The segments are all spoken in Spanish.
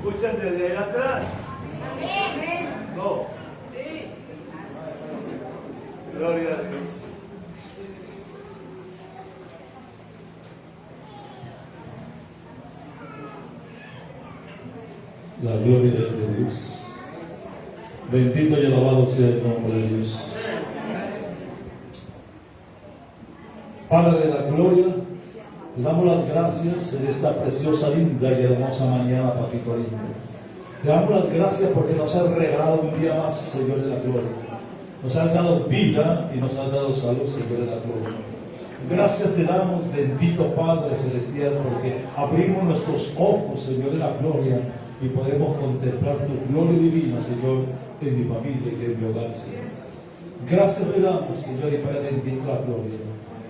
escuchan desde allá atrás? No. Gloria a Dios. La gloria de Dios. Bendito y alabado sea el nombre de Dios. Padre de la gloria, te damos las gracias en esta preciosa, linda y hermosa mañana, papito lindo. Te damos las gracias porque nos has regalado un día más, Señor de la gloria. Nos has dado vida y nos has dado salud, Señor de la gloria. Gracias te damos, bendito Padre Celestial, porque abrimos nuestros ojos, Señor de la gloria, y podemos contemplar tu gloria divina, Señor, en mi familia y en mi hogar, Señor. Gracias te damos, Señor, y Padre bendito la gloria,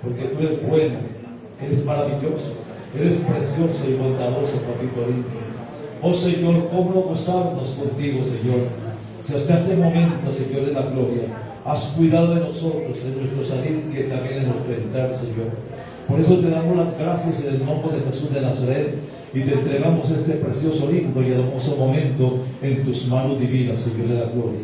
porque tú eres bueno, eres maravilloso, eres precioso y bondadoso, papito lindo. Oh Señor, cómo no gozarnos contigo, Señor. Si hasta este momento, Señor de la gloria, has cuidado de nosotros, en nuestro salir y también en nuestro entrar, Señor. Por eso te damos las gracias en el nombre de Jesús de Nazaret y te entregamos este precioso, lindo y hermoso momento en tus manos divinas, Señor de la gloria.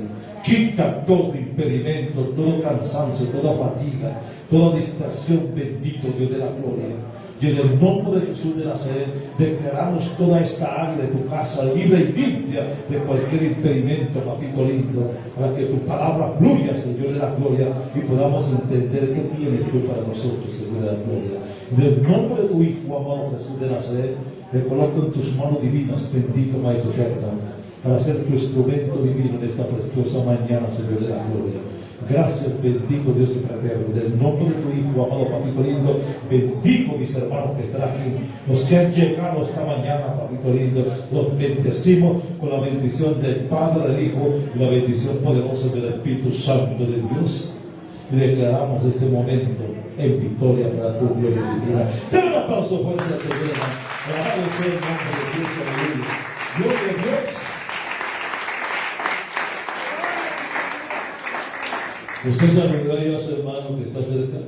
Quita todo impedimento, todo cansancio, toda fatiga, toda distracción, bendito Dios de la gloria. Y en el nombre de Jesús de Nazaret declaramos toda esta área de tu casa libre y limpia de cualquier impedimento, papito lindo, para que tu palabra fluya, Señor de la gloria, y podamos entender qué tienes tú para nosotros, Señor de la gloria. En el nombre de tu Hijo amado Jesús de Nazaret, te coloco en tus manos divinas, bendito Maestro eterno, para ser tu instrumento divino en esta preciosa mañana, Señor de la gloria. Gracias, bendigo Dios y eterno. En el nombre de tu Hijo, amado papito lindo, bendigo mis hermanos que están aquí, los que han llegado esta mañana, papito lindo, los bendecimos con la bendición del Padre, del Hijo y la bendición poderosa del Espíritu Santo de Dios. Y declaramos este momento en victoria para tu gloria divina. Ten un aplauso fuerte a tu vida. Alabado sea el nombre de Cristo. Aleluya. Gloria a Dios. Usted saludaría a su hermano que está cerca.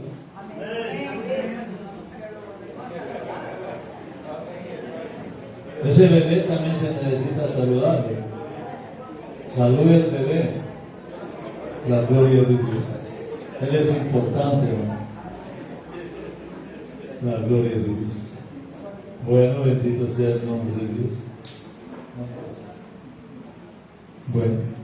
Ese bebé también se necesita saludarle. Salude al bebé. La gloria de Dios. Él es importante, hermano. La gloria de Dios. Bueno, bendito sea el nombre de Dios. Bueno.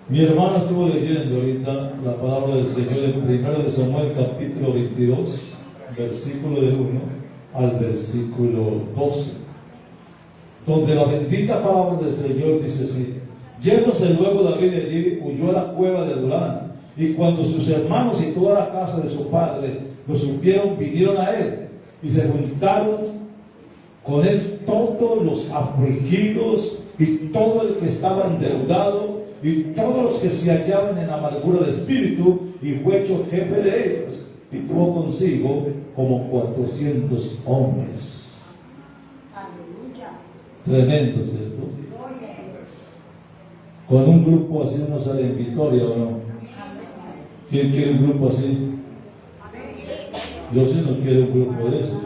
Mi hermano estuvo leyendo ahorita la palabra del Señor en 1 Samuel capítulo 22, versículo del 1 al versículo 12, donde la bendita palabra del Señor dice así: yéndose luego David de allí, huyó a la cueva de Adulán, y cuando sus hermanos y toda la casa de su padre lo supieron, vinieron a él, y se juntaron con él todos los afligidos y todo el que estaba endeudado, y todos los que se hallaban en amargura de espíritu, y fue hecho jefe de ellos, y tuvo consigo como 400 hombres. Aleluya. Tremendo, ¿cierto? Con un grupo así uno sale en victoria, ¿o no? ¿Quién quiere un grupo así? Yo sí no quiero un grupo de esos.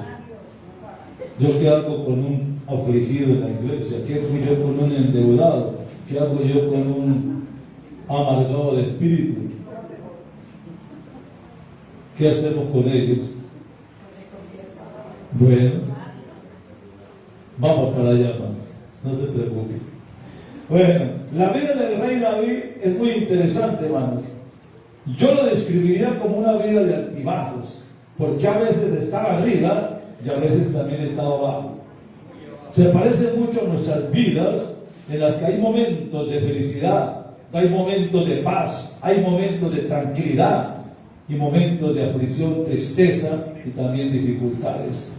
Yo qué hago con un afligido en la iglesia, qué hago yo con un endeudado, qué hago yo con un amargado de espíritu. ¿Qué hacemos con ellos? Bueno, vamos para allá, hermanos, no se preocupen. Bueno, la vida del rey David es muy interesante, hermanos. Yo lo describiría como una vida de altibajos, porque a veces estaba arriba y a veces también estaba abajo. Se parece mucho a nuestras vidas, en las que hay momentos de felicidad, hay momentos de paz, hay momentos de tranquilidad y momentos de aflicción, tristeza y también dificultades.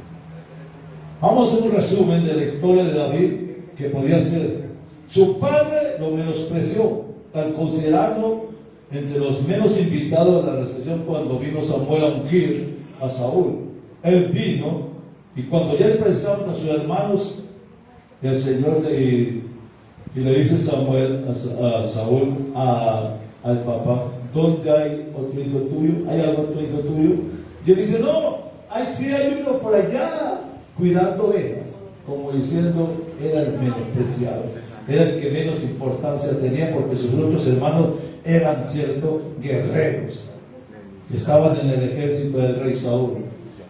Vamos a hacer un resumen de la historia de David, que podía ser: su padre lo menospreció al considerarlo entre los menos invitados a la recepción cuando vino Samuel a ungir a Saúl. Él vino, y cuando ya empezaron a sus hermanos, el Señor le dice Samuel a Saúl, al papá: ¿dónde hay otro hijo tuyo? ¿Hay algún otro hijo tuyo? Y él dice: no, sí hay uno por allá cuidando ovejas. como diciendo, era el menospreciado, era el que menos importancia tenía, porque sus otros hermanos eran ciertos guerreros, estaban en el ejército del rey Saúl.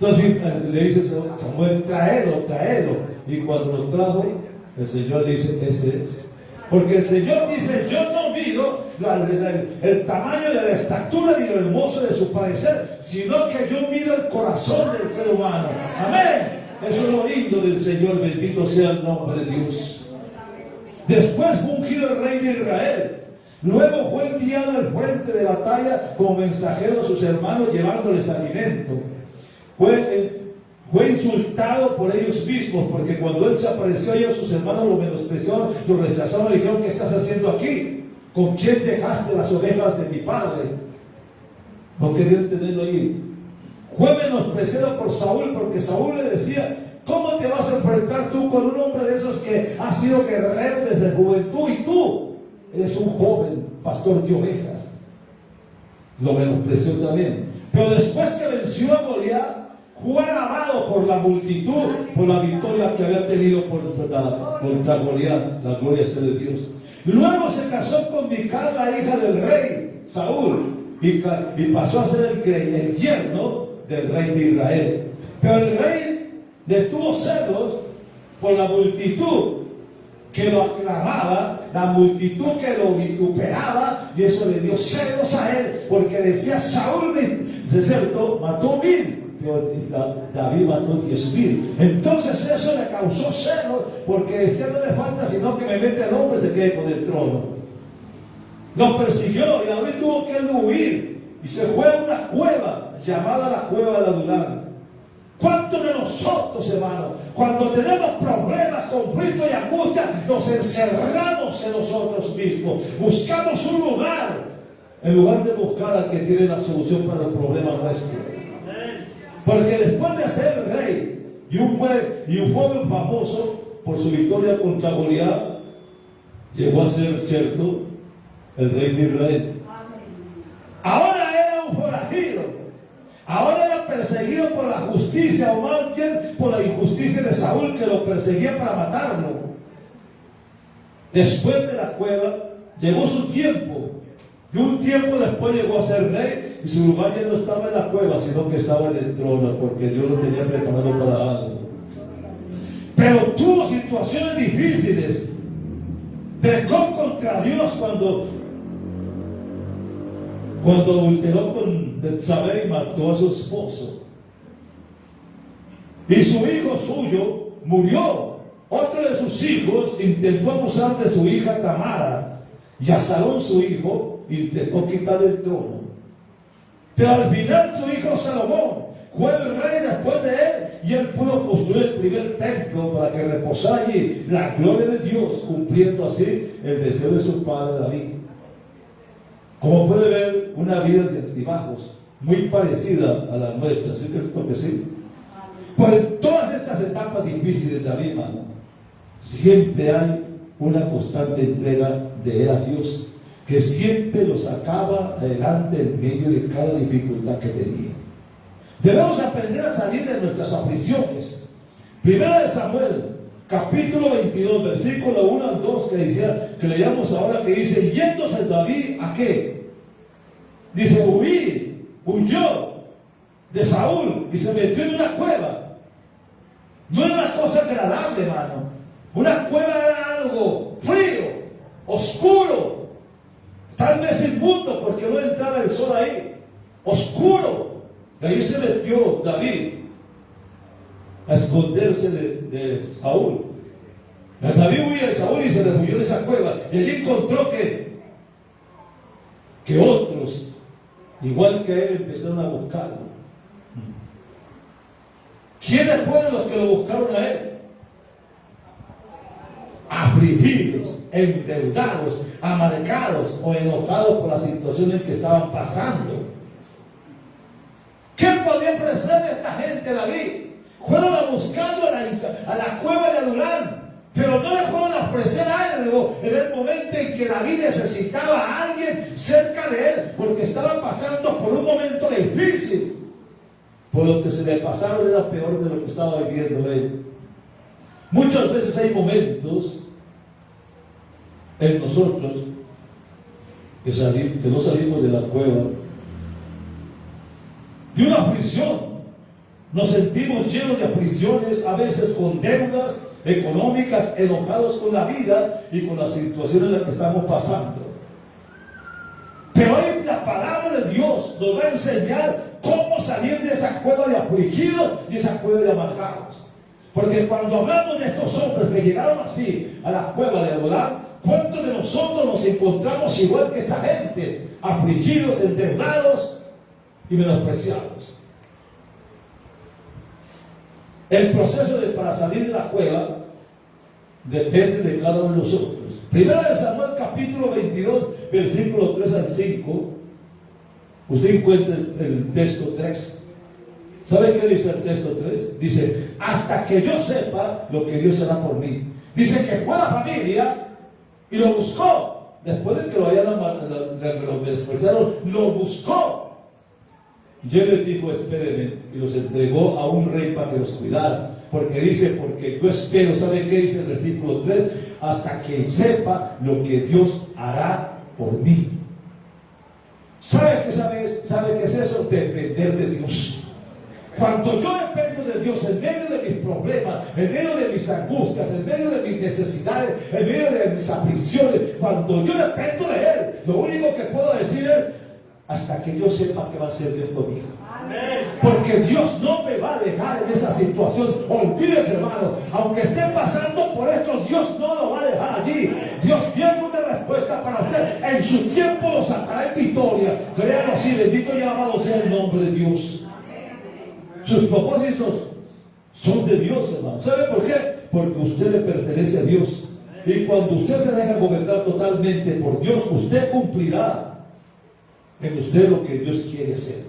Entonces le dice Samuel, traedlo, y cuando lo trajo, el Señor dice, ese es. Porque el Señor dice, yo no mido el tamaño de la estatura ni lo hermoso de su parecer, sino que yo mido el corazón del ser humano. Amén. Eso es lo lindo del Señor, bendito sea el nombre de Dios. Después fue ungido el rey de Israel. Luego fue enviado al frente de batalla como mensajero a sus hermanos, llevándoles alimento. Fue insultado por ellos mismos, porque cuando él se apareció a ellos, sus hermanos lo menospreciaron, lo rechazaron, le dijeron, ¿qué estás haciendo aquí? ¿Con quién dejaste las ovejas de mi padre? No querían tenerlo ahí. Fue menospreciado por Saúl, porque Saúl le decía, ¿cómo te vas a enfrentar tú con un hombre de esos que ha sido guerrero desde juventud y tú eres un joven pastor de ovejas? Lo menospreció también. Pero después que venció a Goliat, fue alabado por la multitud, por la victoria que había tenido contra Goliat. La gloria sea de Dios. Luego se casó con Mical, la hija del rey Saúl, y pasó a ser el yerno del rey de Israel. Pero el rey detuvo celos por la multitud que lo aclamaba, la multitud que lo vituperaba, y eso le dio celos a él, porque decía, Saúl, de cierto, mató 1000, pero David mató 10,000. Entonces eso le causó celos, porque decía, no le falta sino que me mete el hombre y se quede con el trono. Lo persiguió y David tuvo que huir y se fue a una cueva llamada la cueva de Adulán. ¿Cuántos de nosotros, hermanos, cuando tenemos problemas, conflictos y angustia, nos encerramos en nosotros mismos? Buscamos un lugar, en lugar de buscar al que tiene la solución para el problema nuestro. Porque después de ser rey y un joven famoso por su victoria contra Goliat, llegó a ser, cierto, el rey de Israel. Ahora era un forajido. Ahora era perseguido por la justicia, o más bien por la injusticia de Saúl, que lo perseguía para matarlo. Después de la cueva, llegó su tiempo. Y un tiempo después llegó a ser rey, y su lugar ya no estaba en la cueva, sino que estaba en el trono, porque Dios lo tenía preparado para algo. Pero tuvo situaciones difíciles. Pecó contra Dios cuando adulteró con Betsabé y mató a su esposo. Y su hijo suyo murió. Otro de sus hijos intentó abusar de su hija Tamara, y Absalón, su hijo, intentó quitarle el trono. Pero al final su hijo Salomón fue el rey después de él, y él pudo construir el primer templo para que reposara allí la gloria de Dios, cumpliendo así el deseo de su padre David. Como puede ver, una vida de altibajos, muy parecida a la nuestra, ¿sí que sí? Pues en todas estas etapas difíciles de la vida, hermano, siempre hay una constante entrega de él a Dios, que siempre lo sacaba adelante en medio de cada dificultad que tenía. Debemos aprender a salir de nuestras aflicciones. Primera de Samuel, capítulo 22, versículo 1 al 2, que leíamos ahora, que dice, yéndose David, ¿a qué? Dice, huyó de Saúl y se metió en una cueva. No era una cosa agradable, hermano. Una cueva era algo frío, oscuro, tal vez inmundo, porque no entraba el sol ahí, oscuro. Y ahí se metió David a esconderse de Saúl. David huía de Saúl y se refugió en esa cueva. Y allí encontró que otros, igual que él, empezaron a buscarlo. ¿Quiénes fueron los que lo buscaron a él? Afligidos, endeudados, amargados o enojados por la situación en que estaban pasando. ¿Qué podía ofrecer esta gente, David? Fueron a buscarlo a la cueva de Adulán, pero no le fueron a ofrecer algo en el momento en que David necesitaba a alguien cerca de él, porque estaba pasando por un momento difícil. Por lo que se le pasaron era peor de lo que estaba viviendo él. Muchas veces hay momentos en nosotros que no salimos de la cueva de una aflicción. Nos sentimos llenos de aflicciones, a veces con deudas económicas, enojados con la vida y con la situación en la que estamos pasando. Pero hoy la palabra de Dios nos va a enseñar cómo salir de esa cueva de afligidos y esa cueva de amargados. Porque cuando hablamos de estos hombres que llegaron así a la cueva de Adulám, ¿cuántos de nosotros nos encontramos igual que esta gente? Afligidos, endeudados y menospreciados. El proceso para salir de la cueva depende de cada uno de nosotros. Primera de Samuel capítulo 22, versículos 3 al 5. Usted encuentra el texto 3. ¿Sabe qué dice el texto 3? Dice, hasta que yo sepa lo que Dios hará por mí. Dice que fue la familia y lo buscó. Después de que lo despreciaron, lo buscó. Y él les dijo, espérenme, y los entregó a un rey para que los cuidara. Porque dice, porque yo espero, ¿sabe qué dice el versículo 3? Hasta que sepa lo que Dios hará por mí. ¿Sabe qué es eso? Depender de Dios. Cuando yo dependo de Dios en medio de mis problemas, en medio de mis angustias, en medio de mis necesidades, en medio de mis aflicciones, cuando yo dependo de Él, lo único que puedo decir es, hasta que yo sepa que va a ser Dios conmigo. Porque Dios no me va a dejar en esa situación. Olvídese, hermano, aunque esté pasando por esto, Dios no lo va a dejar allí. Dios tiene una respuesta para usted. En su tiempo lo sacará en victoria. Créanlo así, bendito y alabado sea el nombre de Dios. Sus propósitos son de Dios, hermano. ¿Sabe por qué? Porque usted le pertenece a Dios. Y cuando usted se deja gobernar totalmente por Dios, usted cumplirá en usted lo que Dios quiere hacer.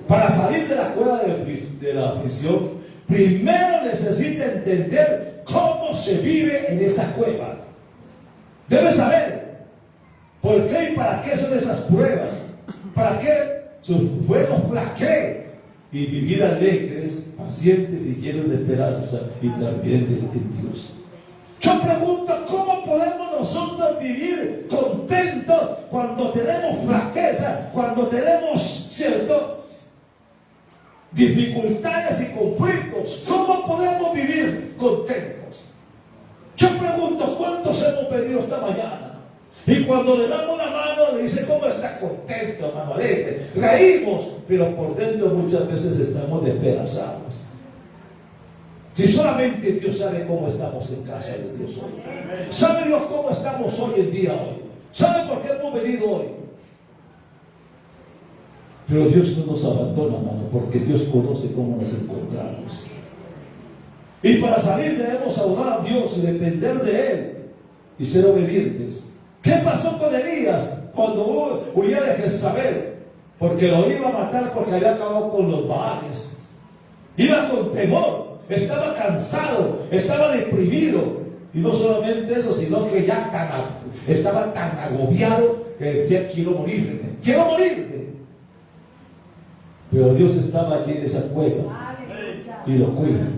Para salir de la cueva de la prisión, primero necesita entender cómo se vive en esa cueva. Debe saber por qué y para qué son esas pruebas, para qué sus fuegos, para qué, y vivir alegres, pacientes y llenos de esperanza y también de Dios. Yo pregunto, ¿cómo podemos nosotros vivir contentos cuando tenemos flaqueza, cuando tenemos, ¿cierto?, dificultades y conflictos? ¿Cómo podemos vivir contentos? Yo pregunto, ¿cuántos hemos venido esta mañana? Y cuando le damos la mano, le dice, ¿cómo está contento, hermano alegre? Reímos, pero por dentro muchas veces estamos despedazados. Si solamente Dios sabe cómo estamos en casa de Dios hoy. ¿Sabe Dios cómo estamos hoy en día hoy? ¿Sabe por qué hemos venido hoy? Pero Dios no nos abandona, hermano, porque Dios conoce cómo nos encontramos. Y para salir debemos adorar a Dios y depender de Él y ser obedientes. ¿Qué pasó con Elías cuando huía de Jezabel? Porque lo iba a matar porque había acabado con los Baales. Iba con temor. Estaba cansado, estaba deprimido. Y no solamente eso, sino que ya estaba tan agobiado que decía, quiero morirme. Pero Dios estaba allí en esa cueva y lo cuida.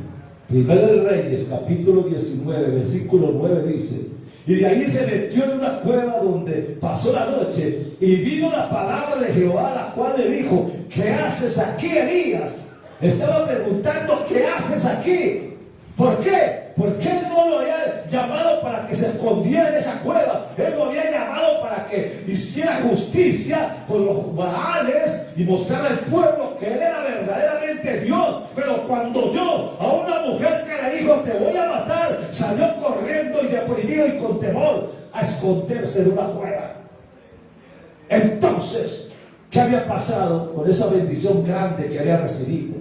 Primero de Reyes, capítulo 19, versículo 9 dice, y de ahí se metió en una cueva donde pasó la noche, y vino la palabra de Jehová, la cual le dijo, ¿qué haces aquí, Elías? Estaba preguntando, ¿qué haces aquí? ¿Por qué? Porque Él no lo había llamado para que se escondiera en esa cueva. Él lo había llamado para que hiciera justicia con los Baales y mostrara al pueblo que Él era verdaderamente Dios. Pero cuando yo a una mujer que le dijo, te voy a matar, salió corriendo y deprimido y con temor a esconderse en una cueva. Entonces, ¿qué había pasado con esa bendición grande que había recibido?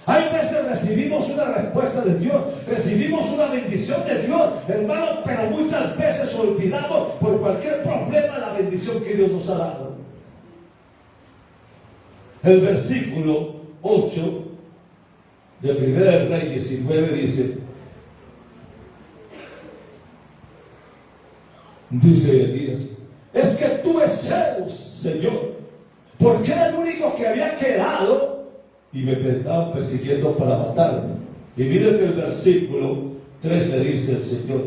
Hay veces recibimos una respuesta de Dios, recibimos una bendición de Dios, hermanos, pero muchas veces olvidamos por cualquier problema la bendición que Dios nos ha dado. El versículo 8 de 1 Reyes 19 dice Elías, es que tuve celos, Señor, porque era el único que había quedado y me estaban persiguiendo para matarme. Y mire que el versículo 3 le dice el Señor.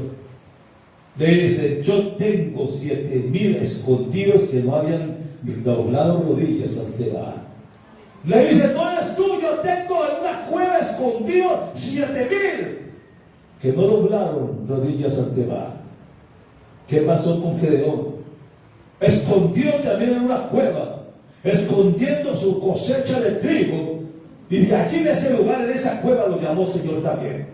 Le dice, yo tengo 7,000 escondidos que no habían doblado rodillas ante Baal. Le dice, no eres tú, yo tengo en una cueva escondido 7,000 que no doblaron rodillas ante Baal. ¿Qué pasó con Gedeón? Escondido también en una cueva, escondiendo su cosecha de trigo, y de allí en ese lugar, en esa cueva, lo llamó Señor también.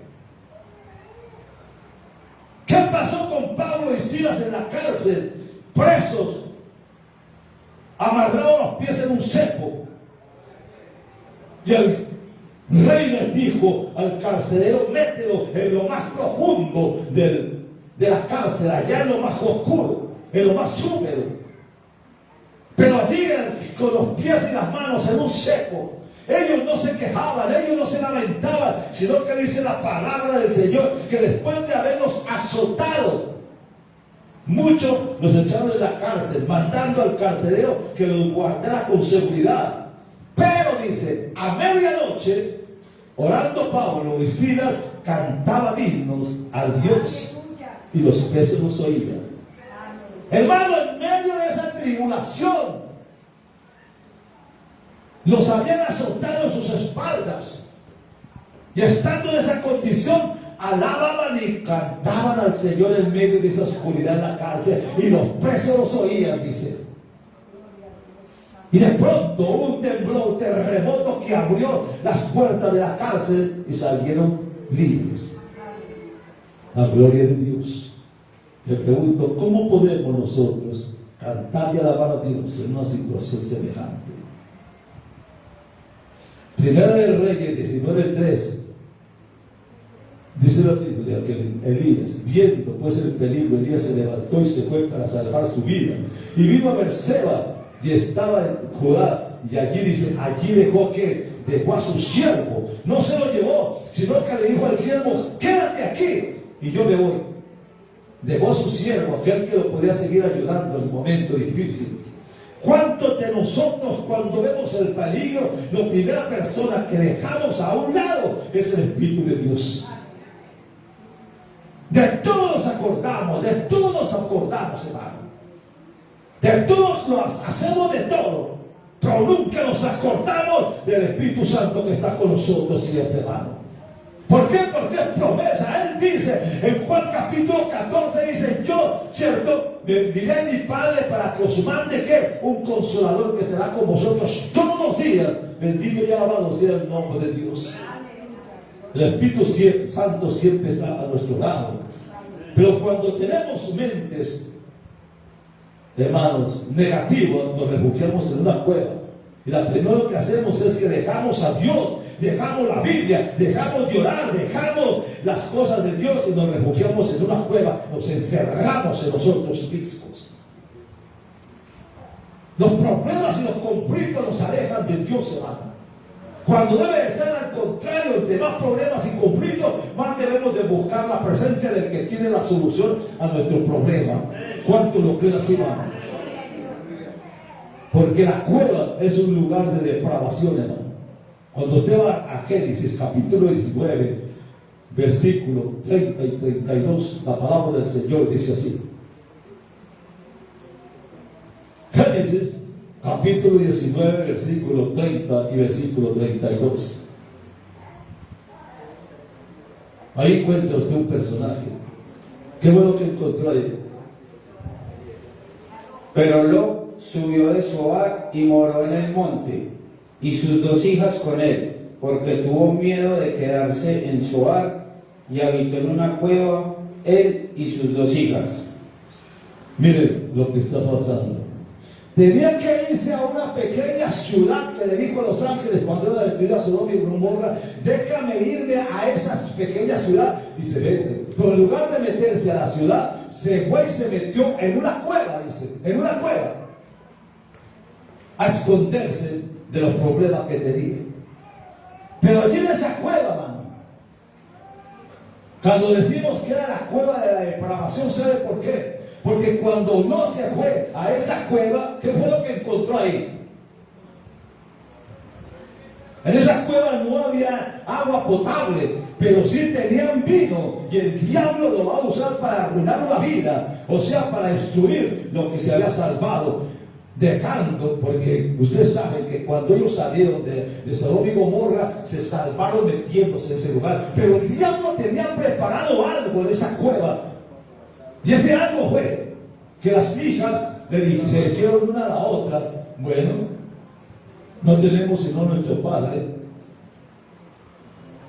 ¿Qué pasó con Pablo y Silas en la cárcel, presos, amarrados los pies en un cepo? Y el rey les dijo al carcelero, mételo en lo más profundo de la cárcel, allá en lo más oscuro, en lo más húmedo. Pero allí con los pies y las manos en un cepo, ellos no se quejaban, ellos no se lamentaban, sino que dice la palabra del Señor que después de haberlos azotado, muchos los echaron en la cárcel, mandando al carcelero que los guardara con seguridad. Pero dice, a medianoche, orando Pablo y Silas cantaban himnos al Dios y los presos los oían. Hermano, en medio de esa tribulación, los habían azotado en sus espaldas, y estando en esa condición, alababan y cantaban al Señor en medio de esa oscuridad en la cárcel, y los presos los oían, dice. Y de pronto un temblor, un terremoto que abrió las puertas de la cárcel y salieron libres. La gloria de Dios. Me pregunto, ¿cómo podemos nosotros cantar y alabar a Dios en una situación semejante? Primera de Reyes 19:3 dice la Biblia que Elías, viendo pues el peligro, Elías se levantó y se fue para salvar su vida, y vino a Berseba, y estaba en Judá, y allí dice, allí dejó a su siervo, no se lo llevó, sino que le dijo al siervo, quédate aquí y yo me voy. Dejó a su siervo, aquel que lo podía seguir ayudando en el momento difícil. ¿Cuántos de nosotros, cuando vemos el peligro, la primera persona que dejamos a un lado es el Espíritu de Dios? De todos nos acordamos, hermano. De todos hacemos de todo, pero nunca nos acordamos del Espíritu Santo que está con nosotros siempre, hermano. ¿Por qué? Porque es promesa. Él dice en Juan capítulo 14, dice, yo, cierto, me diré a mi Padre para que os mande ¿qué? Un consolador que estará con vosotros todos los días. Bendito y alabado sea el nombre de Dios. El Espíritu Santo siempre está a nuestro lado. Pero cuando tenemos mentes, hermanos, negativas, nos refugiamos en una cueva. Y lo primero que hacemos es que dejamos a Dios, dejamos la Biblia, dejamos de orar, dejamos las cosas de Dios y nos refugiamos en una cueva, nos encerramos en nosotros mismos. Los problemas y los conflictos nos alejan de Dios, hermano. Cuando debe de ser al contrario, entre más problemas y conflictos, más debemos de buscar la presencia del que tiene la solución a nuestro problema. ¿Cuánto lo creen así, hermano? Porque la cueva es un lugar de depravación, hermano. Cuando usted va a Génesis capítulo 19, versículo 30 y 32, la palabra del Señor dice así. Génesis capítulo 19, versículo 30 y versículo 32. Ahí encuentra usted un personaje. Qué bueno que encontró ahí. Pero Lot subió de Zoar y moró en el monte, y sus 2 hijas con él, porque tuvo miedo de quedarse en Zoar, y habitó en una cueva él y sus 2 hijas. Miren lo que está pasando. Tenía que irse a una pequeña ciudad que le dijo a los ángeles cuando iba a destruir a Sodoma y Gomorra, déjame irme a esa pequeña ciudad, y se vete. Pero en lugar de meterse a la ciudad, se fue y se metió en una cueva, dice, en una cueva, a esconderse de los problemas que tenía. Pero allí en esa cueva, mano, cuando decimos que era la cueva de la depravación, ¿sabe por qué? Porque cuando no se fue a esa cueva, ¿qué fue lo que encontró ahí? En esa cueva no había agua potable, pero sí tenían vino, y el diablo lo va a usar para arruinar una vida, o sea, para destruir lo que se había salvado, dejando, porque usted sabe que cuando ellos salieron de Sodoma y Gomorra, se salvaron metiéndose en ese lugar, pero el diablo tenía preparado algo en esa cueva, y ese algo fue que las hijas le dijeron una a la otra: bueno, no tenemos sino nuestro padre.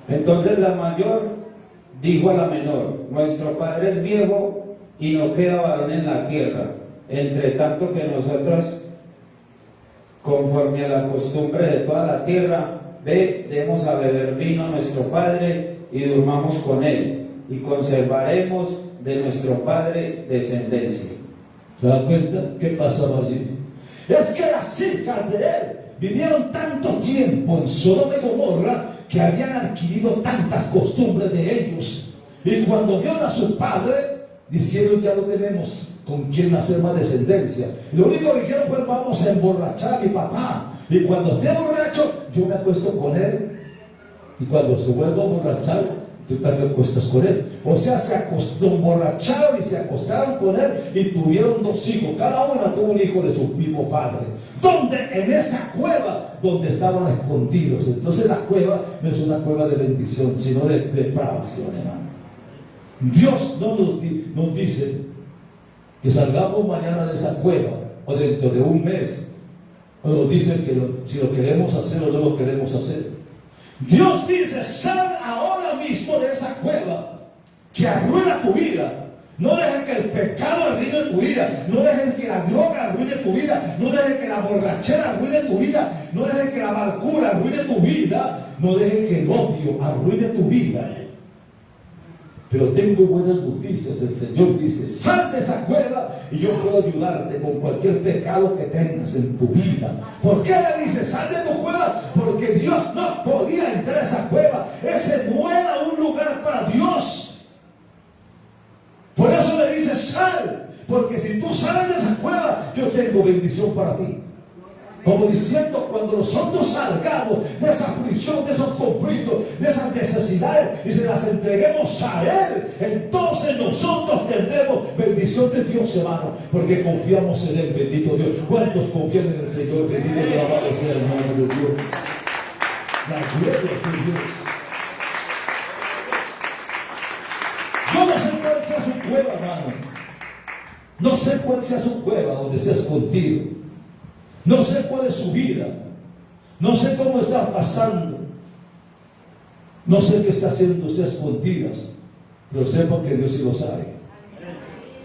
Entonces la mayor dijo a la menor: nuestro padre es viejo y no queda varón en la tierra, entre tanto que nosotras, conforme a la costumbre de toda la tierra, demos a beber vino a nuestro padre y durmamos con él, y conservaremos de nuestro padre descendencia. ¿Se dan cuenta qué pasaba allí? Es que las hijas de él vivieron tanto tiempo en Sodoma y Gomorra que habían adquirido tantas costumbres de ellos, y cuando vieron a su padre, dijeron: ya no tenemos con quién hacer más descendencia. Y lo único que dijeron fue: vamos a emborrachar a mi papá, y cuando esté borracho yo me acuesto con él, y cuando se vuelva a emborrachar tú te acuestas con él. O sea, lo emborracharon y se acostaron con él, y tuvieron 2 hijos, cada una tuvo un hijo de su mismo padre. ¿Dónde? En esa cueva donde estaban escondidos. Entonces la cueva no es una cueva de bendición, sino de depravación, hermano. Dios no nos dice que salgamos mañana de esa cueva, o dentro de un mes, o nos dice que si lo queremos hacer o no lo queremos hacer. Dios dice: sal ahora mismo de esa cueva que arruina tu vida. No dejes que el pecado arruine tu vida, no dejes que la droga arruine tu vida, no dejes que la borrachera arruine tu vida, no dejes que la amargura arruine tu vida, no dejes que el odio arruine tu vida. Pero tengo buenas noticias. El Señor dice: sal de esa cueva y yo puedo ayudarte con cualquier pecado que tengas en tu vida. ¿Por qué le dice sal de tu cueva? Porque Dios no podía entrar a esa cueva. Ese no era un lugar para Dios. Por eso le dice sal, porque si tú sales de esa cueva, yo tengo bendición para ti. Como diciendo, cuando nosotros salgamos de esa aflicción, de esos conflictos, de esas necesidades, y se las entreguemos a Él, entonces nosotros tendremos bendición de Dios, hermano, porque confiamos en Él. Bendito Dios. ¿Cuántos confían en el Señor? Bendito y alabado sea el nombre de Dios. La gloria sea Dios. Yo no sé cuál sea su cueva, hermano. No sé cuál sea su cueva donde se ha escondido. No sé cuál es su vida, no sé cómo está pasando, no sé qué está haciendo usted a escondidas, pero sepa que Dios sí lo sabe.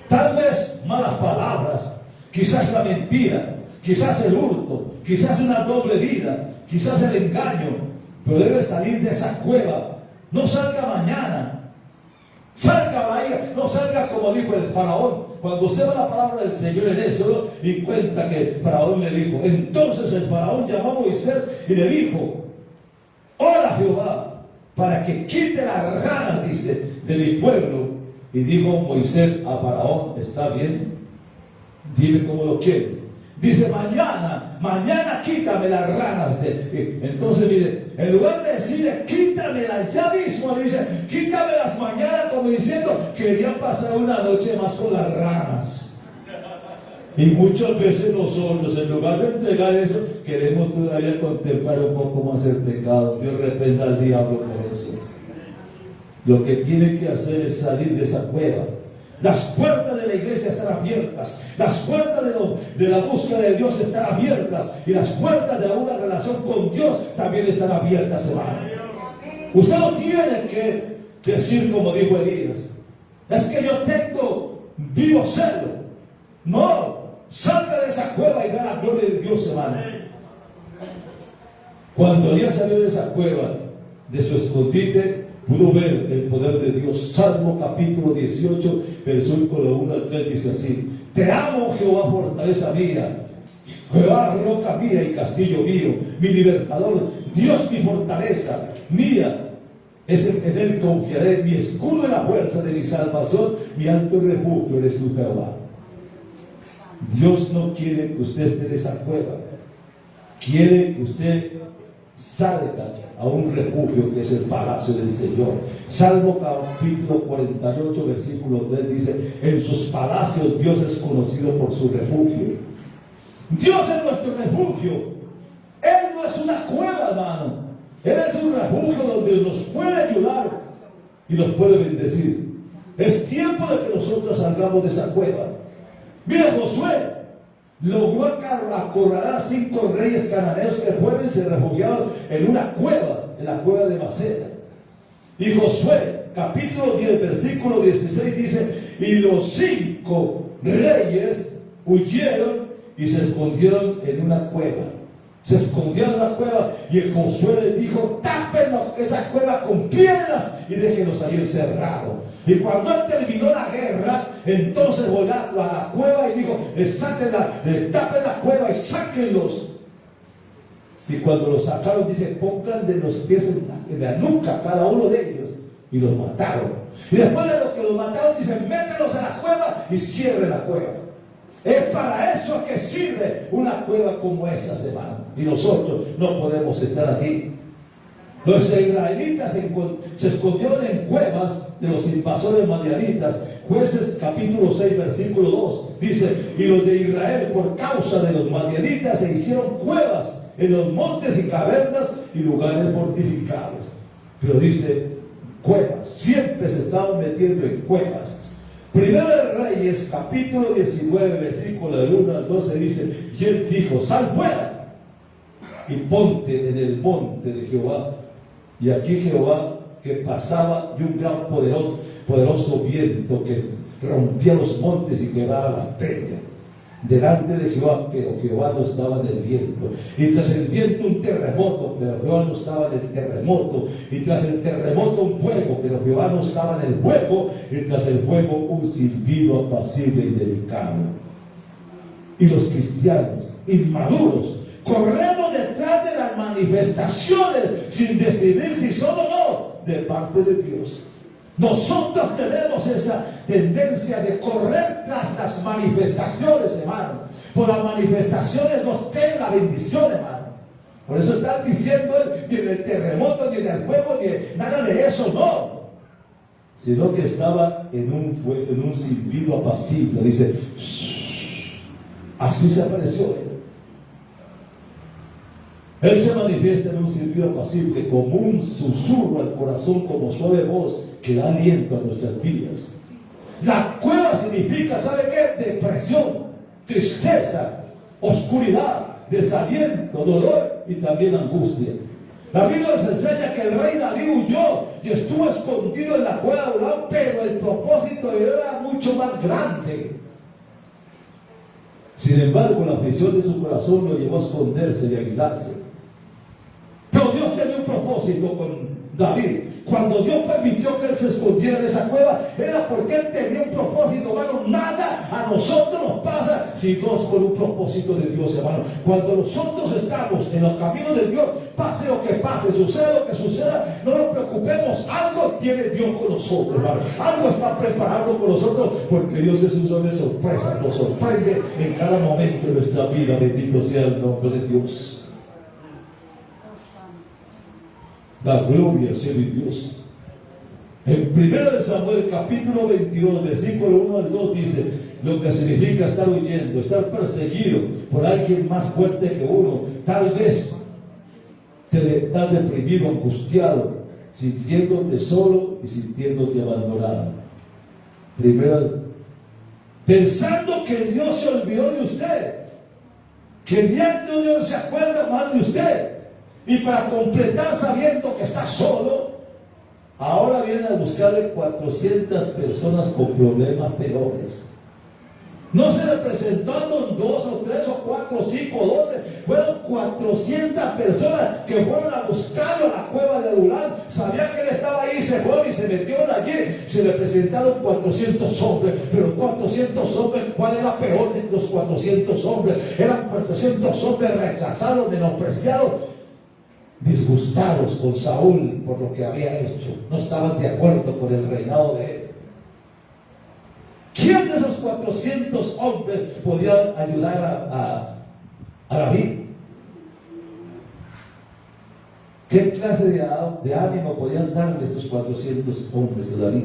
Tal vez malas palabras, quizás la mentira, quizás el hurto, quizás una doble vida, quizás el engaño, pero debe salir de esa cueva. No salga mañana, salga ahí, no salga como dijo el faraón. Cuando usted ve la palabra del Señor en eso, y cuenta que el faraón le dijo. Entonces el faraón llamó a Moisés y le dijo: ora Jehová, para que quite las ranas, dice, de mi pueblo. Y dijo Moisés a faraón: está bien, dime cómo lo quieres. Dice: mañana quítame las ranas entonces mire, en lugar de decirle quítamelas ya mismo, le dice: quítamelas mañana, como diciendo, querían pasar una noche más con las ranas. Y muchas veces nosotros, en lugar de entregar eso, queremos todavía contemplar un poco más el pecado. Dios reprenda al diablo por eso. Lo que tiene que hacer es salir de esa cueva. Las puertas de la iglesia están abiertas, las puertas de la búsqueda de Dios están abiertas, y las puertas de una relación con Dios también están abiertas, hermano. Usted no tiene que decir como dijo Elías: es que yo tengo vivo celo. No, salga de esa cueva y vea la gloria de Dios, hermano. Cuando Elías salió de esa cueva, de su escondite, pudo ver el poder de Dios. Salmo capítulo 18, versículo 1 al 3 dice así: te amo, Jehová, fortaleza mía, Jehová, roca mía y castillo mío, mi libertador, Dios mi fortaleza mía, en él confiaré, mi escudo y la fuerza de mi salvación, mi alto refugio eres tú, Jehová. Dios no quiere que usted esté en esa cueva, quiere que usted salga a un refugio que es el palacio del Señor. Salmo capítulo 48, versículo 3 dice: en sus palacios Dios es conocido por su refugio. Dios es nuestro refugio. Él no es una cueva, hermano. Él es un refugio donde nos puede ayudar y nos puede bendecir. Es tiempo de que nosotros salgamos de esa cueva. Mira, Josué logró acorralar a 5 reyes cananeos que fueron y se refugiaron en una cueva, en la cueva de Maceda. Y Josué, capítulo 10, versículo 16 dice: y los 5 reyes huyeron y se escondieron en una cueva. Se escondieron en la cueva y el Josué les dijo: tápenlos esa cueva con piedras y déjenlos ahí encerrados. Y cuando él terminó la guerra, entonces volvió a la cueva y dijo: tapen la cueva y sáquenlos. Y cuando los sacaron, dice: pongan de los pies en la nuca cada uno de ellos. Y los mataron. Y después de lo que los mataron, dice: métanlos en la cueva y cierren la cueva. Es para eso que sirve una cueva como esa, hermano. Y nosotros no podemos estar aquí. Los israelitas se escondieron en cuevas de los invasores madianitas. Jueces capítulo 6, versículo 2 dice: y los de Israel, por causa de los madianitas, se hicieron cuevas en los montes y cavernas y lugares fortificados. Pero dice cuevas, siempre se estaban metiendo en cuevas. Primero de Reyes, capítulo 19, versículo del 1 al 12 dice: y él dijo: sal fuera y ponte en el monte de Jehová. Y aquí Jehová que pasaba, y un gran poderoso viento que rompía los montes y quebraba las peñas delante de Jehová, pero Jehová no estaba en el viento. Y tras el viento un terremoto, pero Jehová no estaba en el terremoto. Y tras el terremoto un fuego, pero Jehová no estaba en el fuego. Y tras el fuego un silbido apacible y delicado. Y los cristianos inmaduros corremos detrás de las manifestaciones sin decidir si son o no de parte de Dios. Nosotros tenemos esa tendencia de correr tras las manifestaciones, hermano. Por las manifestaciones nos tiene la bendición, hermano. Por eso están diciendo ni en el terremoto, ni en el fuego, ni nada de eso, no. Sino que estaba en un silbido apacible. Dice: así se apareció él. Él se manifiesta en un silbido apacible, como un susurro al corazón, como suave voz que da aliento a nuestras vidas. La cueva significa, ¿sabe qué? Depresión, tristeza, oscuridad, desaliento, dolor y también angustia. La Biblia nos enseña que el rey David huyó y estuvo escondido en la cueva de Adulán, pero el propósito era mucho más grande. Sin embargo, la aflicción de su corazón lo llevó a esconderse y a aislarse. Pero Dios tenía un propósito con David. Cuando Dios permitió que él se escondiera en esa cueva, era porque él tenía un propósito, hermano. Nada a nosotros nos pasa si no es con un propósito de Dios, hermano. Cuando nosotros estamos en los caminos de Dios, pase lo que pase, suceda lo que suceda, no nos preocupemos. Algo tiene Dios con nosotros, hermano. Algo está preparado con nosotros, porque Dios es un Dios de sorpresa. Nos sorprende en cada momento de nuestra vida. Bendito sea el nombre de Dios. La gloria sea de Dios. En 1 Samuel capítulo 22, versículo 1 al 2 dice lo que significa estar huyendo, estar perseguido por alguien más fuerte que uno. Tal vez estás deprimido, angustiado, sintiéndote solo y sintiéndote abandonado. Primero, pensando que Dios se olvidó de usted, que ya no se acuerda más de usted. Y para completar, sabiendo que está solo, ahora vienen a buscarle 400 personas con problemas peores. No se le presentaron 2 o 3 o 4 o 5 o 12, fueron 400 personas que fueron a buscarlo a la cueva de Adulán. Sabían que él estaba ahí, se fueron y se metieron allí. Se le presentaron 400 hombres, pero 400 hombres, ¿cuál era peor de los 400 hombres? Eran 400 hombres rechazados, menospreciados, disgustados con Saúl por lo que había hecho. No estaban de acuerdo con el reinado de él. ¿Quién de esos 400 hombres podía ayudar a David? ¿Qué clase de ánimo podían darle estos 400 hombres de David?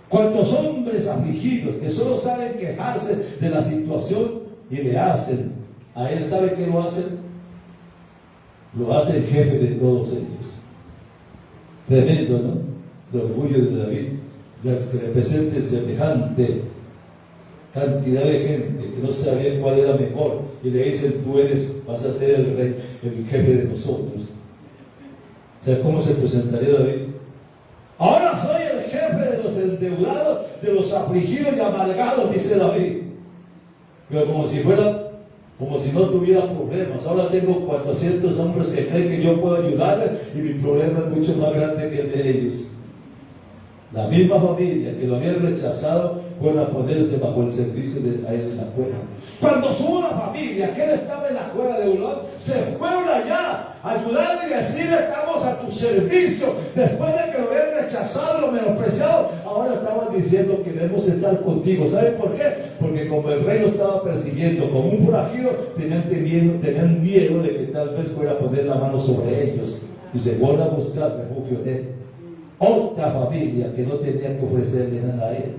¿Cuántos hombres afligidos que solo saben quejarse de la situación y le hacen? A él, ¿sabe qué lo hacen? Lo hace el jefe de todos ellos. Tremendo, ¿no? El orgullo de David, ya que representa semejante cantidad de gente que no sabía cuál era mejor y le dicen: tú vas a ser el rey, el jefe de nosotros. O sea, ¿cómo se presentaría David? Ahora soy el jefe de los endeudados, de los afligidos y amargados, dice David. Pero como si no tuviera problemas. Ahora tengo 400 hombres que creen que yo puedo ayudarles y mi problema es mucho más grande que el de ellos. La misma familia que lo había rechazado fueron a ponerse bajo el servicio de a él en la cueva. Cuando subo la familia que él estaba en la cueva de Ulón, se fueron allá a ayudarle y decirle: estamos a tu servicio. Después de que lo habían rechazado, lo menospreciado, ahora estaban diciendo: queremos estar contigo. ¿Saben por qué? Porque como el rey lo estaba persiguiendo como un forajido, tenían miedo de que tal vez fuera a poner la mano sobre ellos y se vuelvan a buscar refugio en él. Otra familia que no tenía que ofrecerle nada a él.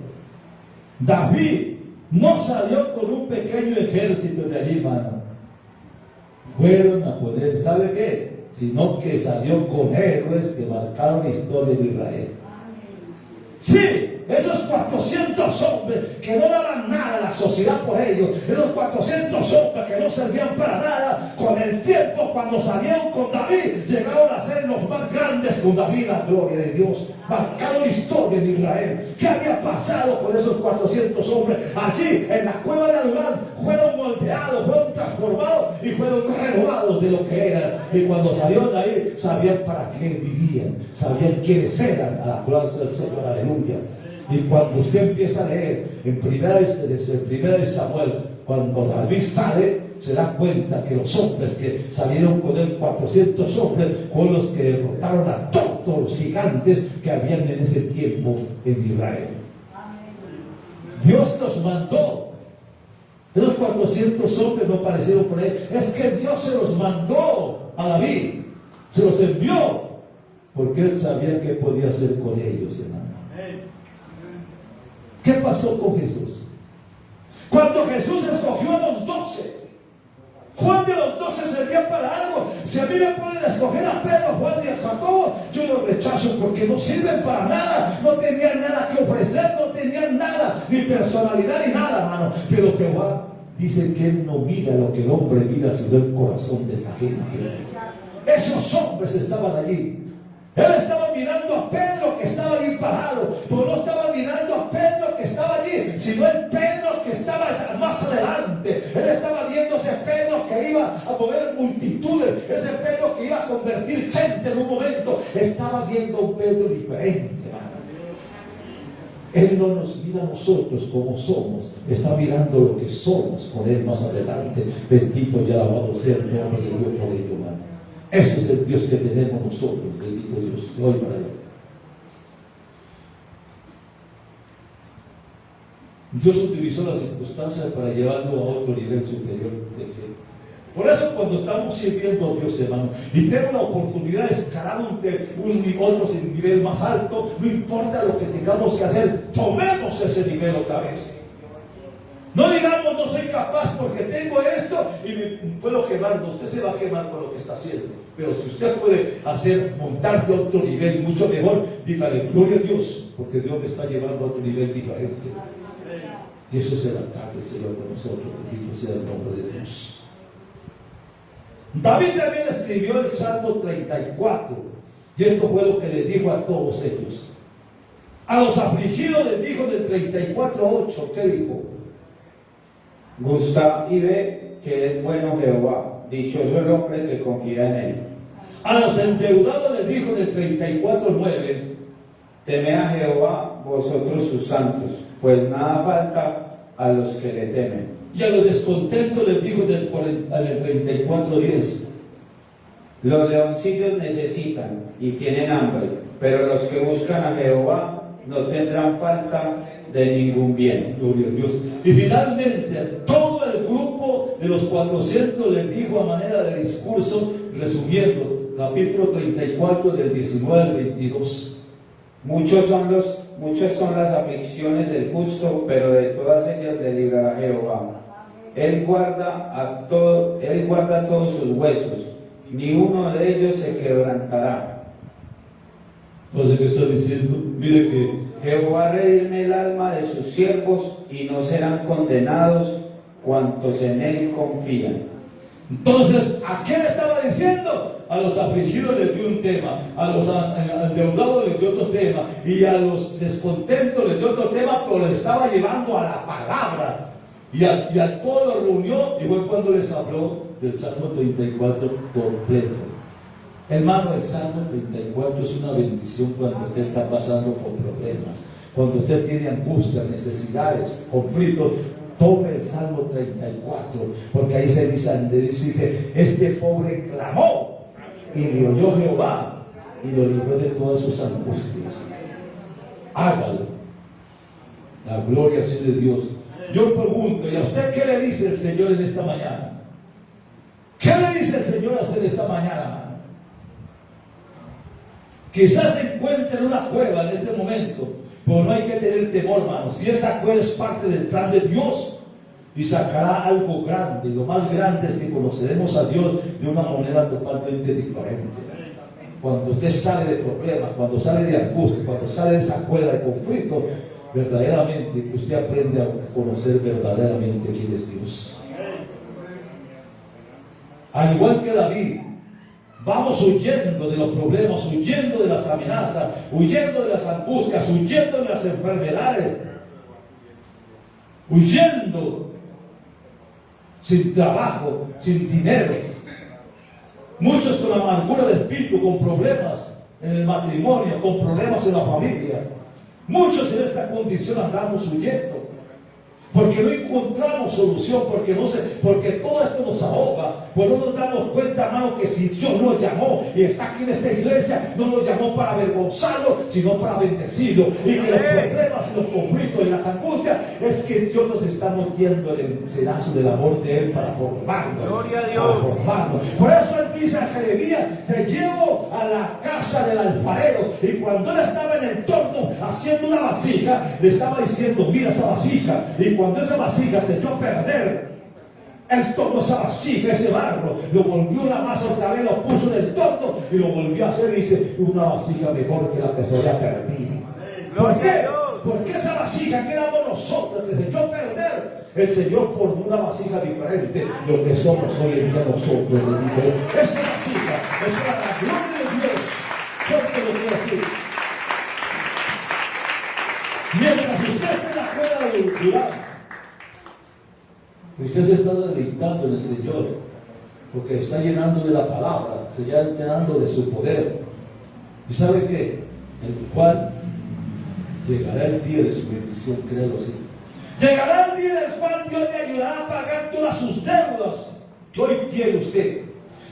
David no salió con un pequeño ejército de allí, mano. Fueron a poder, ¿sabe qué? Sino que salió con héroes que marcaron la historia de Israel. Sí, esos 400 hombres que no daban nada a la sociedad por ellos, esos 400 hombres que no servían para nada, con el tiempo, cuando salieron con David, llegaron a ser los más grandes con David, la gloria de Dios. Marcaron la historia de Israel. ¿Qué había pasado con esos 400 hombres? Allí, en la cueva de Adulán, fueron moldeados, fueron transformados y fueron renovados de lo que eran. Y cuando salieron de ahí, sabían para qué vivían, sabían quiénes eran, a la gloria del Señor, aleluya. Y cuando usted empieza a leer en primera de Samuel, cuando David sale, se da cuenta que los hombres que salieron con él, 400 hombres, fueron los que derrotaron a todos los gigantes que habían en ese tiempo en Israel. Dios los mandó. Esos 400 hombres no aparecieron por él. Es que Dios se los mandó a David. Se los envió. Porque él sabía qué podía hacer con ellos, hermano. ¿Qué pasó con Jesús? Cuando Jesús escogió a los 12, ¿cuál de los 12 servía para algo? Si a mí me ponen a escoger a Pedro, Juan y a Jacobo, yo los rechazo porque no sirven para nada, no tenían nada que ofrecer, no tenían nada, ni personalidad ni nada, hermano. Pero Jehová dice que él no mira lo que el hombre mira, sino el corazón de la gente. Esos hombres estaban allí. Él estaba mirando a Pedro que estaba ahí parado, pero no estaba mirando a Pedro que estaba allí, sino el Pedro que estaba más adelante. Él estaba viendo ese Pedro que iba a mover multitudes, ese Pedro que iba a convertir gente en un momento. Estaba viendo a un Pedro diferente, hermano. Él no nos mira a nosotros como somos, está mirando lo que somos con Él más adelante. Bendito y alabado sea el nombre de Dios por ello, hermano. Ese es el Dios que tenemos nosotros, bendito Dios, hoy para Él. Dios utilizó las circunstancias para llevarlo a otro nivel superior de fe. Por eso cuando estamos sirviendo a Dios, hermano, y tenemos la oportunidad de escalar otro nivel más alto, no importa lo que tengamos que hacer, tomemos ese nivel otra vez. No digamos: no soy capaz porque tengo esto y me puedo quemar. No, usted se va a quemar con lo que está haciendo. Pero si usted puede montarse a otro nivel mucho mejor, dígale: gloria a Dios, porque Dios me está llevando a otro nivel diferente. Y eso es el ataque del Señor con nosotros. Bendito sea el nombre de Dios. David también escribió el Salmo 34. Y esto fue lo que le dijo a todos ellos. A los afligidos les dijo del 34:8. ¿Qué dijo? Gusta y ve que es bueno Jehová, dichoso el hombre que confía en él. A los endeudados les dijo del 34:9. Temed a Jehová vosotros sus santos, pues nada falta a los que le temen. Y a los descontentos les dijo del 34:10. Los leoncillos necesitan y tienen hambre, pero los que buscan a Jehová no tendrán falta de ningún bien. Gloria a Dios. Y finalmente todo el grupo de los 400 les dijo a manera de discurso, resumiendo: capítulo 34, del 19 al 22. Muchos son las aflicciones del justo, pero de todas ellas le librará Jehová. Él guarda todos sus huesos, ni uno de ellos se quebrantará. Entonces, ¿qué está diciendo? Mire que Jehová redime el alma de sus siervos, y no serán condenados cuantos en él confían. entonces, ¿a qué le estaba diciendo? A los afligidos les dio un tema, a los endeudados les dio otro tema, y a los descontentos les dio otro tema, pero les estaba llevando a la palabra. Y al pueblo lo reunió, y fue cuando les habló del Salmo 34 completo. Hermano, el Salmo 34 es una bendición cuando usted está pasando por problemas, cuando usted tiene angustia, necesidades, conflictos. Tome el Salmo 34, porque ahí se dice, este pobre clamó y le oyó Jehová y lo libró de todas sus angustias. Hágalo. La gloria sea de Dios. Yo pregunto, ¿y a usted qué le dice el Señor en esta mañana? ¿Qué le dice el Señor a usted en esta mañana? Quizás se encuentre en una cueva en este momento, pero no hay que tener temor, hermano. Si esa cueva es parte del plan de Dios, y sacará algo grande, y lo más grande es que conoceremos a Dios de una manera totalmente diferente. Cuando usted sale de problemas, cuando sale de angustia, cuando sale de esa cueva de conflicto, verdaderamente usted aprende a conocer verdaderamente quién es Dios. Al igual que David, vamos huyendo de los problemas, huyendo de las amenazas, huyendo de las angustias, huyendo de las enfermedades, huyendo sin trabajo, sin dinero. Muchos con amargura de espíritu, con problemas en el matrimonio, con problemas en la familia. Muchos en esta condición andamos huyendo, porque no encontramos solución, porque todo esto nos ahoga, pues no nos damos cuenta, hermano, que si Dios nos llamó y está aquí en esta iglesia, no nos llamó para avergonzarlo, sino para bendecirlo, y que los problemas y los conflictos y las angustias es que Dios nos está metiendo en el cedazo del amor de Él para formarnos. Gloria a Dios. Para formarnos. Por eso Él dice a Jeremías, te llevo a la casa del alfarero, y cuando Él estaba en el torno haciendo una vasija, le estaba diciendo, mira esa vasija, y cuando esa vasija se echó a perder, Él tomó esa vasija, ese barro, lo volvió la masa otra vez, lo puso en el torno y lo volvió a hacer, y dice, una vasija mejor que la que se había perdido. ¿Por qué? Porque esa vasija que éramos nosotros, que se echó a perder, el Señor formó una vasija diferente, lo que somos hoy en día nosotros. Esa vasija es para la gloria de Dios. Fuerte lo quiero decir. Mientras usted esté en la cueva de Urán, usted se está deleitando en el Señor, porque está llenando de la palabra, se está llenando de su poder. ¿Y sabe qué? El cual llegará el día de su bendición, créelo así. Llegará el día en el cual Dios le ayudará a pagar todas sus deudas que hoy tiene usted.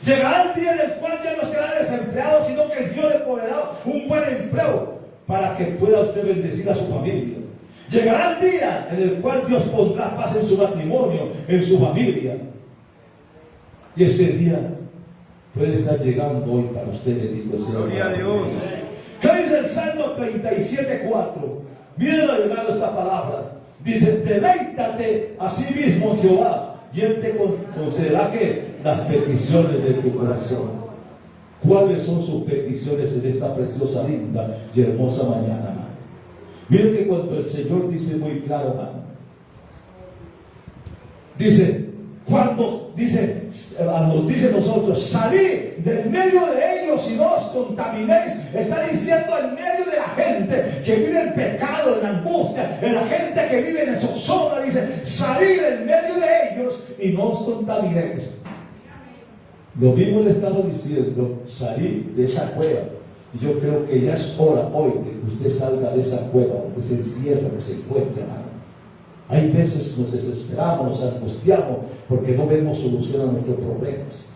Llegará el día en el cual ya no será desempleado, sino que Dios le proveerá un buen empleo para que pueda usted bendecir a su familia. Llegará el día en el cual Dios pondrá paz en su matrimonio, en su familia. Y ese día puede estar llegando hoy para usted, bendito sea. Gloria a Dios. ¿Qué dice el Salmo 37:4? Miren lo llegado esta palabra. Dice, deleítate a sí mismo en Jehová, y Él te concederá que las peticiones de tu corazón. ¿Cuáles son sus peticiones en esta preciosa, linda y hermosa mañana? Miren que cuando el Señor dice muy claro, hermano, nos dice nosotros, salid del medio de ellos y no os contaminéis. Está diciendo en medio de la gente que vive en pecado, en angustia, en la gente que vive en zozobra, dice, salid en medio de ellos y no os contaminéis. Lo mismo le estamos diciendo, salir de esa cueva. Y yo creo que ya es hora hoy de que usted salga de esa cueva, donde se encierra, que se encuentra, hermano. Hay veces nos desesperamos, nos angustiamos, porque no vemos solución a nuestros problemas.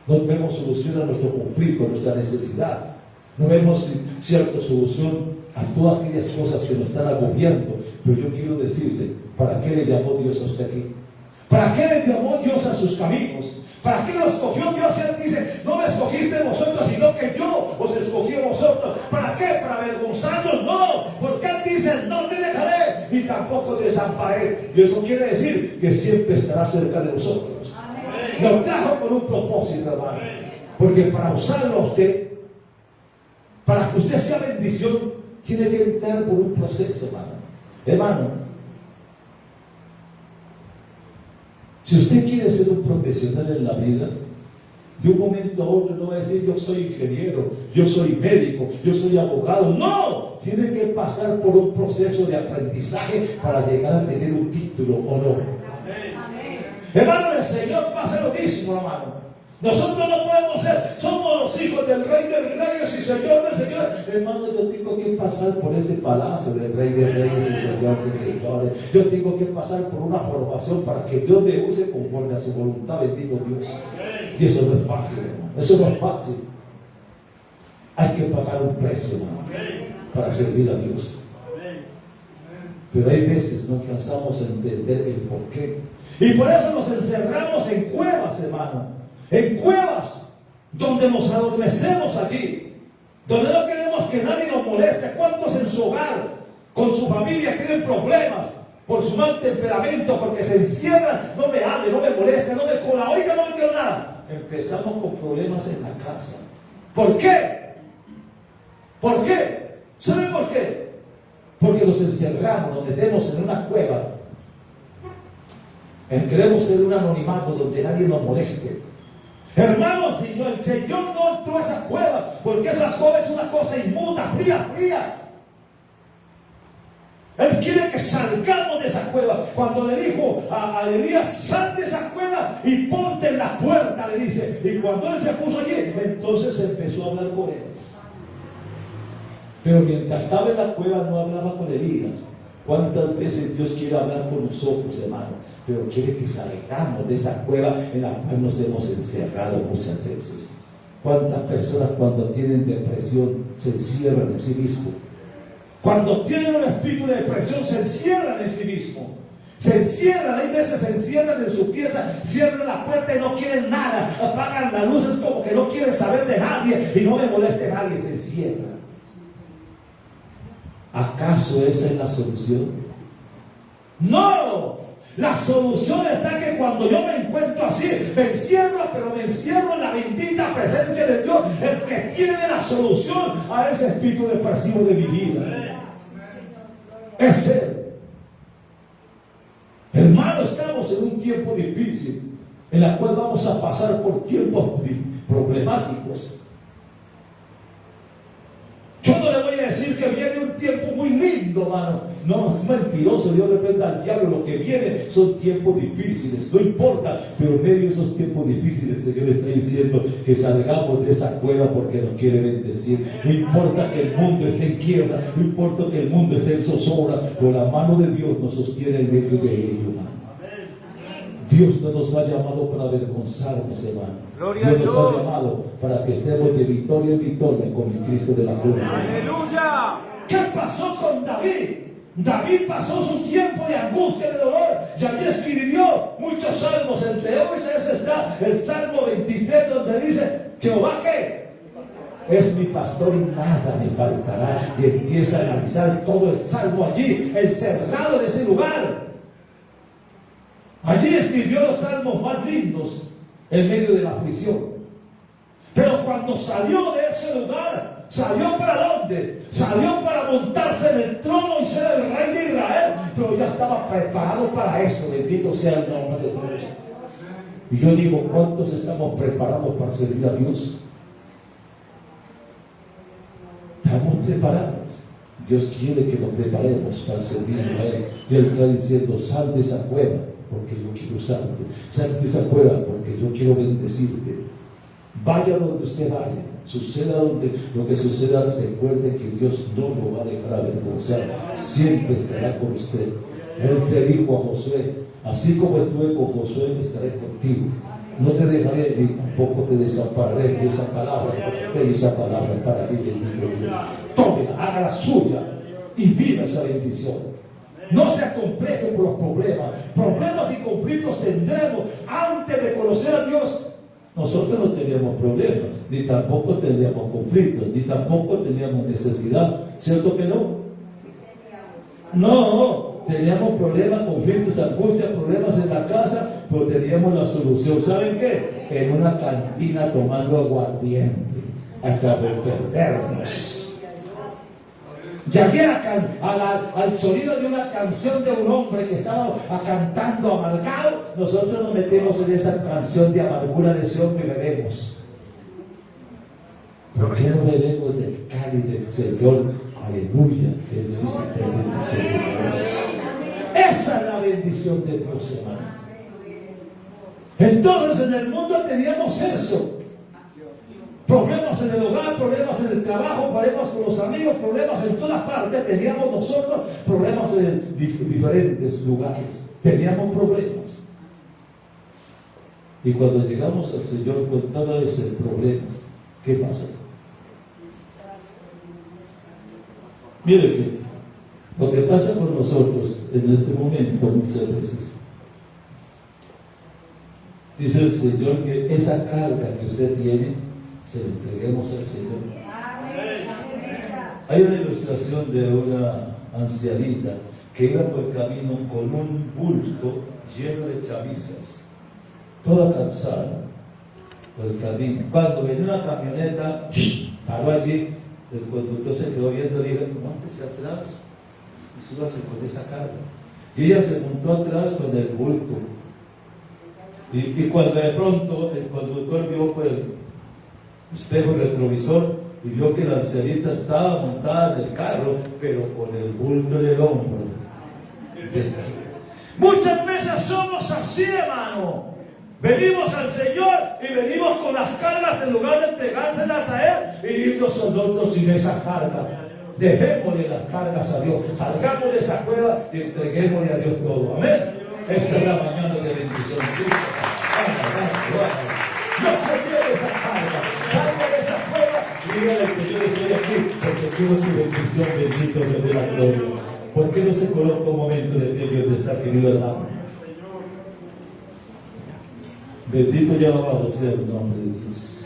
No vemos solución a nuestro conflicto, a nuestra necesidad. No vemos cierta solución a todas aquellas cosas que nos están agobiando. Pero yo quiero decirle, ¿para qué le llamó Dios a usted aquí? ¿Para qué le llamó Dios a sus caminos? ¿Para qué lo escogió Dios? Y él dice, no me escogiste vosotros, sino que yo os escogí a vosotros. ¿Para qué? ¿Para avergonzarnos? No, porque él dice, no te dejaré, ni tampoco te desampararé. Y eso quiere decir que siempre estará cerca de nosotros. Lo trajo por un propósito, hermano. Porque para usarlo a usted, para que usted sea bendición, tiene que entrar por un proceso, hermano. Hermano, si usted quiere ser un profesional en la vida, de un momento a otro no va a decir yo soy ingeniero, yo soy médico, yo soy abogado. No, tiene que pasar por un proceso de aprendizaje para llegar a tener un título o no. Hermano, el Señor pasa lo mismo, hermano. Nosotros no podemos ser, somos los hijos del Rey de Reyes y Señor de Señores. Hermano, yo tengo que pasar por ese palacio del Rey de Reyes y Señor de Señores. Yo tengo que pasar por una formación para que Dios me use conforme a su voluntad, bendito Dios. Y eso no es fácil, hermano. Eso no es fácil. Hay que pagar un precio, hermano, para servir a Dios. Pero hay veces no alcanzamos a entender el porqué. Y por eso nos encerramos en cuevas, hermano. En cuevas donde nos adormecemos allí, donde no queremos que nadie nos moleste. ¿Cuántos en su hogar, con su familia, tienen problemas por su mal temperamento, porque se encierran? No me hable, no me moleste, no me cola, oiga, no me quiero nada. Empezamos con problemas en la casa. ¿Por qué? ¿Por qué? ¿Saben por qué? Porque nos encerramos, nos metemos en una cueva. Queremos ser un anonimato donde nadie nos moleste. Hermanos, el Señor no entró a esa cueva, porque esa cueva es una cosa inmunda, fría. Él quiere que salgamos de esa cueva. Cuando le dijo a Elías, sal de esa cueva y ponte en la puerta, le dice. Y cuando él se puso allí, entonces empezó a hablar con él. Pero mientras estaba en la cueva no hablaba con Elías. ¿Cuántas veces Dios quiere hablar con nosotros, hermano? Pero quiere que salgamos de esa cueva en la cual nos hemos encerrado muchas veces. ¿Cuántas personas cuando tienen depresión se encierran en sí mismos? Cuando tienen un espíritu de depresión se encierran en sí mismos. Se encierran, hay veces se encierran en su pieza, cierran la puerta y no quieren nada, apagan las luces como que no quieren saber de nadie y no me moleste nadie, se encierran. ¿Acaso esa es la solución? ¡No! La solución está que cuando yo me encuentro así, me encierro, pero me encierro en la bendita presencia de Dios, el que tiene la solución a ese espíritu depresivo de mi vida. Es Él. Hermano, estamos en un tiempo difícil, en la cual vamos a pasar por tiempos problemáticos. Yo no le voy a decir que viene un tiempo muy lindo, hermano. No, es mentiroso. Dios reprenda al diablo. Lo que viene son tiempos difíciles. No importa, pero en medio de esos tiempos difíciles el Señor está diciendo que salgamos de esa cueva porque nos quiere bendecir. No importa que el mundo esté en quiebra, no importa que el mundo esté en zozobra, pero la mano de Dios nos sostiene en medio de ello, hermano. Dios no nos ha llamado para avergonzarnos, hermano. Dios nos ha llamado para que estemos de victoria en victoria con el Cristo de la cruz. ¡Aleluya! ¿Qué pasó con David? David pasó su tiempo de angustia y de dolor. Y allí escribió muchos salmos. Entre ellos está el Salmo 23, donde dice: Jehová, ¿qué? Es mi pastor y nada me faltará. Y empieza a analizar todo el salmo allí, encerrado en ese lugar. Allí escribió los salmos más lindos en medio de la aflicción. Pero cuando salió de ese lugar, ¿salió para dónde? Salió para montarse en el trono y ser el rey de Israel. Pero ya estaba preparado para eso. Bendito sea el nombre de Dios. Y yo digo, ¿cuántos estamos preparados para servir a Dios? ¿Estamos preparados? Dios quiere que nos preparemos para servir a Él. Y Él está diciendo, sal de esa cueva porque yo quiero usarte. Sal de esa cueva porque yo quiero bendecirte. Vaya donde usted vaya, suceda donde lo que suceda, recuerde que Dios no lo va a dejar avergonzar, siempre estará con usted. Él te dijo a Josué, así como estuve con Josué, estaré contigo. No te dejaré ni tampoco te desampararé. De esa palabra, de esa palabra para mí, el mismo Dios. Tómela, haga la suya y viva esa bendición. No se acompleje por los problemas. Problemas y conflictos tendremos. Antes de conocer a Dios, nosotros no teníamos problemas, ni tampoco teníamos conflictos, ni tampoco teníamos necesidad. ¿Cierto que no? No, teníamos problemas, conflictos, angustias, problemas en la casa, pero teníamos la solución. ¿Saben qué? En una cantina tomando aguardiente hasta perdernos. Llegué al sonido de una canción de un hombre que estaba cantando amargado. Nosotros nos metemos en esa canción de amargura de ese hombre y bebemos. ¿Por qué no bebemos del cáliz del Señor? Aleluya, que Él sí se tiene bendición de Dios. Esa es la bendición de Dios, hermano. Entonces en el mundo teníamos eso. Problemas en el hogar, problemas en el trabajo, problemas con los amigos, problemas en todas partes. Teníamos nosotros problemas en diferentes lugares. Teníamos problemas. Y cuando llegamos al Señor con todos esos problemas, ¿qué pasa? Mire que lo que pasa con nosotros en este momento muchas veces, dice el Señor que esa carga que usted tiene, se la entreguemos al Señor. Hay una ilustración de una ancianita que iba por el camino con un bulto lleno de chamizas, toda cansada por el camino. Cuando venía una camioneta, paró allí, el conductor se quedó viendo y le dijo: "Móntese atrás y súbase con esa carga". Y ella se montó atrás con el bulto. Y cuando de pronto el conductor vio por el espejo retrovisor y vio que la ancianita estaba montada en el carro, pero con el bulto en el hombro. Muchas veces somos así, hermano. Venimos al Señor y venimos con las cargas en lugar de entregárselas a Él y irnos nosotros sin esa carga. Dejémosle las cargas a Dios, salgamos de esa cueva y entreguémosle a Dios todo. Amén. Esta es la mañana de bendición. No se lleve esa carga, salga de esa cueva y dígale al Señor: estoy aquí porque quiero su bendición, bendito Dios de la gloria. ¿Por qué no se coloca un momento de pie donde está, querido hermano? Bendito y alabado sea el nombre de Dios.